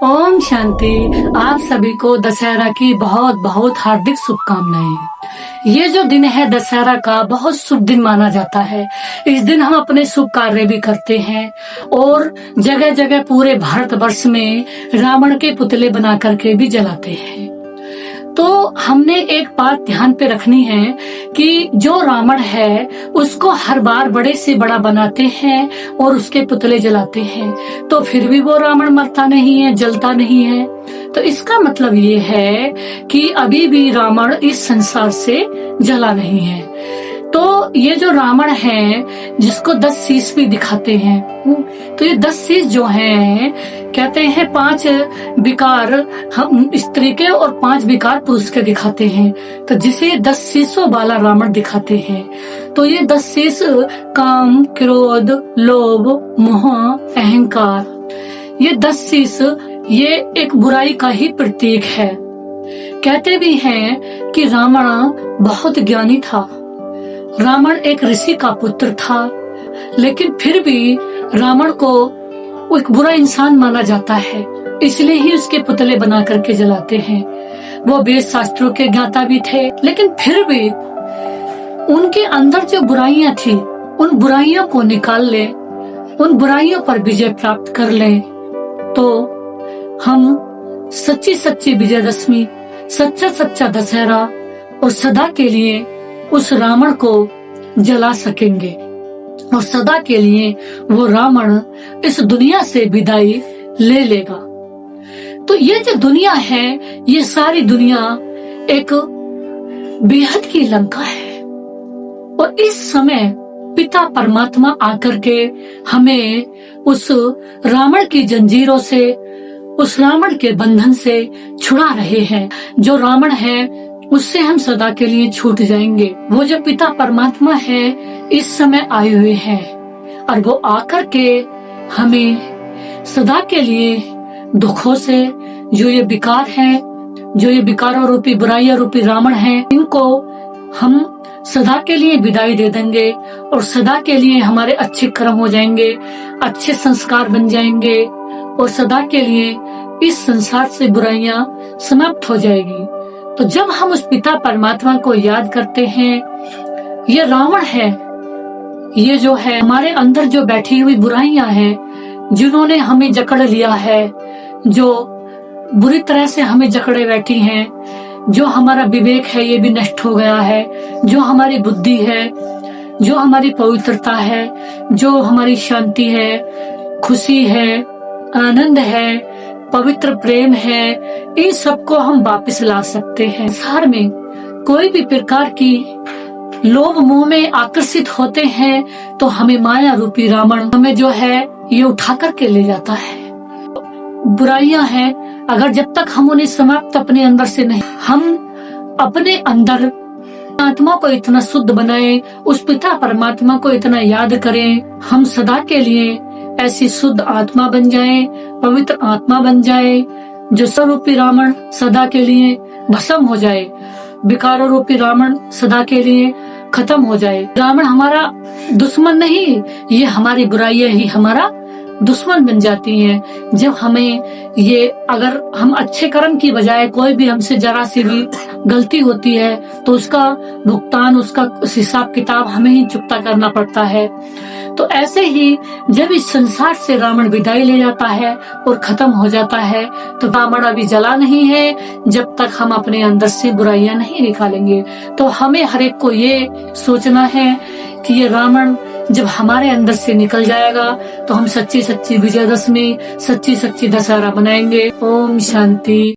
ओम शांति। आप सभी को दशहरा की बहुत बहुत हार्दिक शुभकामनाएं। ये जो दिन है दशहरा का, बहुत शुभ दिन माना जाता है। इस दिन हम अपने शुभ कार्य भी करते हैं और जगह जगह पूरे भारतवर्ष में रावण के पुतले बना करके भी जलाते हैं। तो हमने एक बात ध्यान पे रखनी है कि जो रावण है उसको हर बार बड़े से बड़ा बनाते हैं और उसके पुतले जलाते हैं, तो फिर भी वो रावण मरता नहीं है, जलता नहीं है। तो इसका मतलब ये है कि अभी भी रावण इस संसार से जला नहीं है। तो ये जो रावण है जिसको 10 शीश भी दिखाते हैं, तो ये 10 शीश जो हैं कहते हैं 5 विकार हम स्त्री के और 5 विकार पुरुष के दिखाते हैं। तो जिसे 10 शीशों वाला रावण दिखाते हैं, तो ये 10 शीश काम, क्रोध, लोभ, मोह, अहंकार, ये 10 शीश ये एक बुराई का ही प्रतीक है। कहते भी हैं कि रावण बहुत ज्ञानी था। रावण एक ऋषि का पुत्र था, लेकिन फिर भी रावण को एक बुरा इंसान माना जाता है, इसलिए ही उसके पुतले बना करके जलाते हैं। वो वेद शास्त्रों के ज्ञाता भी थे, लेकिन फिर भी उनके अंदर जो बुराइयां थी, उन बुराइयों को निकाल ले, उन बुराइयों पर विजय प्राप्त कर ले, तो हम सच्ची सच्ची विजयदशमी, सच्चा सच्चा दशहरा और सदा के लिए उस रावण को जला सकेंगे और सदा के लिए वो रावण इस दुनिया से विदाई ले लेगा। तो ये जो दुनिया है, ये सारी दुनिया एक बेहद की लंका है और इस समय पिता परमात्मा आकर के हमें उस रावण की जंजीरों से, उस रावण के बंधन से छुड़ा रहे हैं। जो रावण है उससे हम सदा के लिए छूट जाएंगे। वो जो पिता परमात्मा है इस समय आए हुए हैं और वो आकर के हमें सदा के लिए दुखों से, जो ये विकार है, जो ये विकारों रूपी बुराइयां रूपी रावण है, इनको हम सदा के लिए विदाई दे देंगे और सदा के लिए हमारे अच्छे कर्म हो जाएंगे, अच्छे संस्कार बन जाएंगे और सदा के लिए इस संसार से बुराइयां समाप्त हो जाएगी। तो जब हम उस पिता परमात्मा को याद करते हैं, ये रावण है, ये जो है हमारे अंदर जो बैठी हुई बुराइयां हैं, जिन्होंने हमें जकड़ लिया है, जो बुरी तरह से हमें जकड़े बैठी हैं, जो हमारा विवेक है ये भी नष्ट हो गया है, जो हमारी बुद्धि है, जो हमारी पवित्रता है, जो हमारी शांति है, खुशी है, आनंद है, पवित्र प्रेम है, इन सबको हम वापस ला सकते हैं। संसार में कोई भी प्रकार की लोभ मोह में आकर्षित होते हैं तो हमें माया रूपी रावण हमें जो है ये उठा करके ले जाता है। बुराइयां हैं, अगर जब तक हम उन्हें समाप्त अपने अंदर से नहीं, हम अपने अंदर आत्मा को इतना शुद्ध बनाएं, उस पिता परमात्मा को इतना याद करें, हम सदा के लिए ऐसी शुद्ध आत्मा बन जाए, पवित्र आत्मा बन जाए, जो स्वरूपी रावण सदा के लिए भस्म हो जाए, विकारों रूपी रावण सदा के लिए खत्म हो जाए। रावण हमारा दुश्मन नहीं, ये हमारी बुराइयां ही हमारा दुश्मन बन जाती हैं। जब हमें ये, अगर हम अच्छे कर्म की बजाय कोई भी हमसे जरा सी भी गलती होती है तो उसका भुगतान, उसका हिसाब किताब हमें ही चुकता करना पड़ता है। तो ऐसे ही जब इस संसार से रावण विदाई ले जाता है और खत्म हो जाता है, तो रावण अभी जला नहीं है जब तक हम अपने अंदर से बुराइयां नहीं निकालेंगे। तो हमें हर एक को ये सोचना है कि ये रावण जब हमारे अंदर से निकल जाएगा तो हम सच्ची सच्ची विजयदशमी, सच्ची सच्ची दशहरा मनाएंगे। ओम शांति।